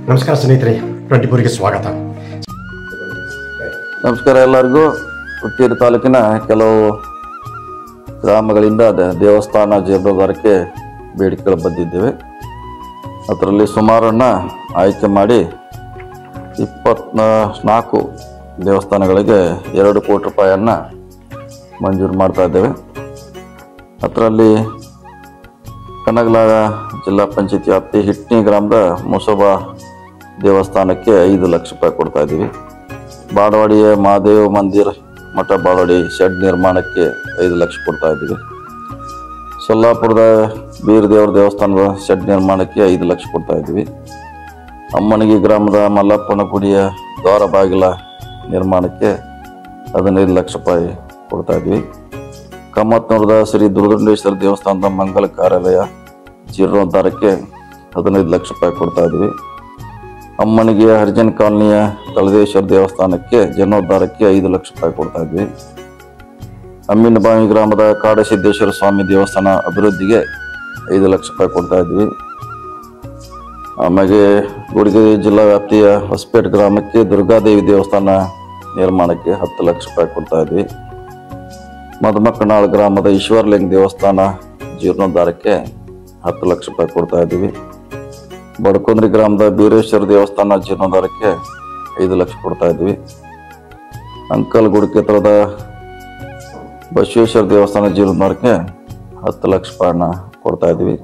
ನಮಸ್ಕಾರ ಸ್ನೇಹಿತರೆ, 24ಗೆ ಸ್ವಾಗತ. ನಮಸ್ಕಾರ ಎಲ್ಲರಿಗೂ. ಹುಕ್ಕೇರಿ ತಾಲೂಕಿನ ಕೆಲವು ಗ್ರಾಮಗಳಿಂದ ದೇವಸ್ಥಾನ ಜೀರ್ಣೋದ್ಧಾರಕ್ಕೆ ಬೇಡಿಕೆಗಳು ಬಂದಿದ್ದೇವೆ. ಅದರಲ್ಲಿ ಸುಮಾರನ್ನು ಆಯ್ಕೆ ಮಾಡಿ 24 ದೇವಸ್ಥಾನಗಳಿಗೆ 2 ಕೋಟಿ ರೂಪಾಯಿಯನ್ನು ಮಂಜೂರು ಮಾಡ್ತಾ ಇದ್ದೇವೆ. ಅದರಲ್ಲಿ ಕನಗಲ ಜಿಲ್ಲಾ ಪಂಚಾಯತಿ ವ್ಯಾಪ್ತಿ ಹಿಟ್ನಿ ಗ್ರಾಮದ ಮುಸೋಬಾ ದೇವಸ್ಥಾನಕ್ಕೆ 5 ಲಕ್ಷ ರೂಪಾಯಿ ಕೊಡ್ತಾ ಇದ್ದೀವಿ. ಬಾಡವಾಡಿಯ ಮಹಾದೇವ ಮಂದಿರ ಮಠ ಬಾಡವಾಡಿ ಶೆಡ್ ನಿರ್ಮಾಣಕ್ಕೆ 5 ಲಕ್ಷ ಕೊಡ್ತಾ ಇದ್ದೀವಿ. ಸೊಲ್ಲಾಪುರದ ಬೀರದೇವರ ದೇವಸ್ಥಾನದ ಶೆಡ್ ನಿರ್ಮಾಣಕ್ಕೆ 5 ಲಕ್ಷ ಕೊಡ್ತಾ ಇದ್ದೀವಿ. ಅಮ್ಮನಗಿ ಗ್ರಾಮದ ಮಲ್ಲಪ್ಪನ ಗುಡಿಯ ದ್ವಾರ ಬಾಗಿಲ ನಿರ್ಮಾಣಕ್ಕೆ 15 ಲಕ್ಷ ರೂಪಾಯಿ ಕೊಡ್ತಾ ಇದ್ವಿ. ಕಮ್ಮತ್ನೂರದ ಶ್ರೀ ದುರ್ದುಂಡೇಶ್ವರ ದೇವಸ್ಥಾನದ ಮಂಗಲ ಕಾರ್ಯಾಲಯ ಜೀರ್ಣೋದ್ಧಾರಕ್ಕೆ 15 ಲಕ್ಷ ರೂಪಾಯಿ ಕೊಡ್ತಾ ಇದ್ವಿ. ಅಮ್ಮನಿಗೆ ಹರಿಜನ್ ಕಾಲನಿಯ ತಳದೇಶ್ವರ ದೇವಸ್ಥಾನಕ್ಕೆ ಜೀರ್ಣೋದ್ಧಾರಕ್ಕೆ 5 ಲಕ್ಷ ರೂಪಾಯಿ ಕೊಡ್ತಾ ಇದ್ವಿ. ಅಮ್ಮಿನಬಾವಿ ಗ್ರಾಮದ ಕಾಡಸಿದ್ದೇಶ್ವರ ಸ್ವಾಮಿ ದೇವಸ್ಥಾನ ಅಭಿವೃದ್ಧಿಗೆ 5 ಲಕ್ಷ ರೂಪಾಯಿ ಕೊಡ್ತಾ ಇದ್ವಿ. ಆಮೇಲೆ ಗುಡಿಗೆ ಜಿಲ್ಲಾ ವ್ಯಾಪ್ತಿಯ ಹೊಸಪೇಟೆ ಗ್ರಾಮಕ್ಕೆ ದುರ್ಗಾದೇವಿ ದೇವಸ್ಥಾನ ನಿರ್ಮಾಣಕ್ಕೆ 10 ಲಕ್ಷ ರೂಪಾಯಿ ಕೊಡ್ತಾ ಇದ್ವಿ. ಮಧುಮಕ್ಕನಾಳ್ ಗ್ರಾಮದ ಈಶ್ವರಲಿಂಗ ದೇವಸ್ಥಾನ ಜೀರ್ಣೋದ್ಧಾರಕ್ಕೆ 10 ಲಕ್ಷ ರೂಪಾಯಿ ಕೊಡ್ತಾ ಇದ್ದೀವಿ. ಬಡಕುಂದ್ರಿ ಗ್ರಾಮದ ಬೀರೇಶ್ವರ ದೇವಸ್ಥಾನ ಜೀರ್ಣೋದ್ಧಾರಕ್ಕೆ 5 ಲಕ್ಷ ಕೊಡ್ತಾ ಇದ್ವಿ. ಅಂಕಲ್ ಗುಡಿಕೆತ್ತರದ ಬಸವೇಶ್ವರ ದೇವಸ್ಥಾನ ಜೀರ್ಣೋದ್ಧಾರಕ್ಕೆ 10 ಲಕ್ಷ ರೂಪಾಯಿನ ಕೊಡ್ತಾ ಇದ್ವಿ.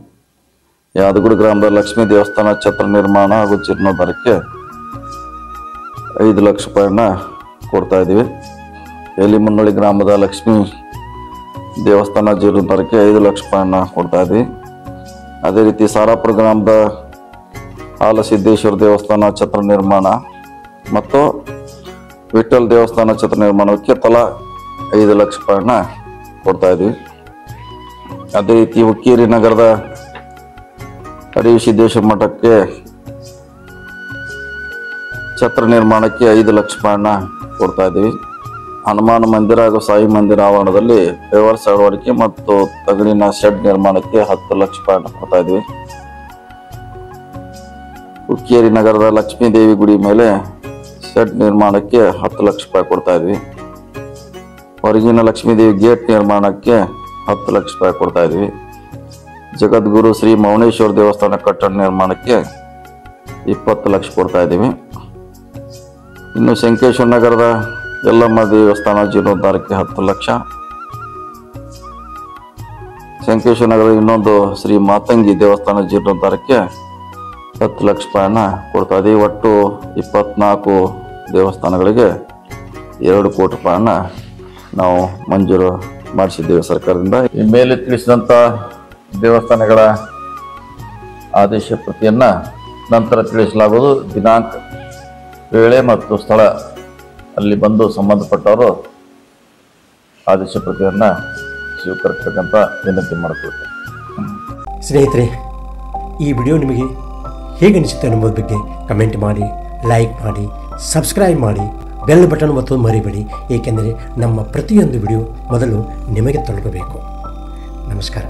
ಯಾದಗುಡಿ ಗ್ರಾಮದ ಲಕ್ಷ್ಮೀ ದೇವಸ್ಥಾನ ಛತ್ರ ನಿರ್ಮಾಣ ಹಾಗೂ ಜೀರ್ಣೋದ್ಧಾರಕ್ಕೆ 5 ಲಕ್ಷ ರೂಪಾಯಿನ ಕೊಡ್ತಾ ಇದ್ದೀವಿ. ಎಲಿಮುನ್ನಳ್ಳಿ ಗ್ರಾಮದ ಲಕ್ಷ್ಮೀ ದೇವಸ್ಥಾನ ಜೀರ್ಣೋದ್ಧಾರಕ್ಕೆ 5 ಲಕ್ಷ ರೂಪಾಯಿನ ಕೊಡ್ತಾ ಇದ್ವಿ. ಅದೇ ರೀತಿ ಸಾರಾಪುರ ಗ್ರಾಮದ ಆಲಸಿದ್ದೇಶ್ವರ ದೇವಸ್ಥಾನ ಛತ್ರ ನಿರ್ಮಾಣ ಮತ್ತು ವಿಠ್ಠಲ್ ದೇವಸ್ಥಾನ ಛತ್ರ ನಿರ್ಮಾಣಕ್ಕೆ ತಲಾ 5 ಲಕ್ಷ ರೂಪಾಯಿನ ಕೊಡ್ತಾ ಇದ್ವಿ. ಅದೇ ರೀತಿ ಹುಕ್ಕೇರಿ ನಗರದ ಹರಿಸಿದ್ದೇಶ್ವರ ಮಠಕ್ಕೆ ಛತ್ರ ನಿರ್ಮಾಣಕ್ಕೆ 5 ಲಕ್ಷ ರೂಪಾಯಿನ ಕೊಡ್ತಾ ಇದ್ದೀವಿ. ಹನುಮಾನ ಮಂದಿರ ಹಾಗೂ ಸಾಯಿ ಮಂದಿರ ಆವರಣದಲ್ಲಿ ಪೇವರ್ಸ್ ಅಳವಡಿಕೆ ಮತ್ತು ತಗಡಿನ ಶೆಡ್ ನಿರ್ಮಾಣಕ್ಕೆ 10 ಲಕ್ಷ ರೂಪಾಯಿನ ಕೊಡ್ತಾ ಇದ್ವಿ. ಹುಕ್ಕೇರಿ ನಗರದ ಲಕ್ಷ್ಮೀ ದೇವಿ ಗುಡಿ ಮೇಲೆ ಶೆಡ್ ನಿರ್ಮಾಣಕ್ಕೆ 10 ಲಕ್ಷ ರೂಪಾಯಿ ಕೊಡ್ತಾ ಇದ್ವಿ. ಹೊರಗಿನ ಲಕ್ಷ್ಮೀ ದೇವಿ ಗೇಟ್ ನಿರ್ಮಾಣಕ್ಕೆ 10 ಲಕ್ಷ ರೂಪಾಯಿ ಕೊಡ್ತಾ ಇದ್ವಿ. ಜಗದ್ಗುರು ಶ್ರೀ ಮೌನೇಶ್ವರ ದೇವಸ್ಥಾನ ಕಟ್ಟಡ ನಿರ್ಮಾಣಕ್ಕೆ 20 ಲಕ್ಷ ಕೊಡ್ತಾ ಇದ್ದೀವಿ. ಇನ್ನು ಶಂಕೇಶ್ವರ ನಗರದ ಯಲ್ಲಮ್ಮ ದೇವಸ್ಥಾನ ಜೀರ್ಣೋದ್ಧಾರಕ್ಕೆ 10 ಲಕ್ಷ. ಶಂಕೇಶ್ವರ ನಗರದ ಇನ್ನೊಂದು ಶ್ರೀ ಮಾತಂಗಿ ದೇವಸ್ಥಾನ ಜೀರ್ಣೋದ್ಧಾರಕ್ಕೆ 10 ಲಕ್ಷ ರೂಪಾಯಿನ ಕೊಡ್ತಾ ಇದ್ದೀವಿ. ಒಟ್ಟು 24 ದೇವಸ್ಥಾನಗಳಿಗೆ 2 ಕೋಟಿ ರೂಪಾಯಿನ ನಾವು ಮಂಜೂರು ಮಾಡಿಸಿದ್ದೇವೆ ಸರ್ಕಾರದಿಂದ. ಈ ಮೇಲೆ ತಿಳಿಸಿದಂಥ ದೇವಸ್ಥಾನಗಳ ಆದೇಶ ಪ್ರತಿಯನ್ನು ನಂತರ ತಿಳಿಸಲಾಗುವುದು. ದಿನಾಂಕ, ವೇಳೆ ಮತ್ತು ಸ್ಥಳ ಅಲ್ಲಿ ಬಂದು ಸಂಬಂಧಪಟ್ಟವರು ಆದೇಶ ಪ್ರತಿಯನ್ನು ಸ್ವೀಕರಿಸಬೇಕಂತ ವಿನಂತಿ ಮಾಡಿಕೊಳ್ತೇವೆ. ಸ್ನೇಹಿತರೆ, ಈ ವಿಡಿಯೋ ನಿಮಗೆ ಹೇಗೆ ಅನಿಸುತ್ತೆ ಅನ್ನೋದ್ರ ಬಗ್ಗೆ ಕಮೆಂಟ್ ಮಾಡಿ, ಲೈಕ್ ಮಾಡಿ, ಸಬ್ಸ್ಕ್ರೈಬ್ ಮಾಡಿ, ಬೆಲ್ ಬಟನ್ ಒತ್ತೋದು ಮರಿಬೇಡಿ. ಏಕೆಂದರೆ ನಮ್ಮ ಪ್ರತಿಯೊಂದು ವಿಡಿಯೋ ಮೊದಲು ನಿಮಗೆ ತಲುಪಬೇಕು. ನಮಸ್ಕಾರ.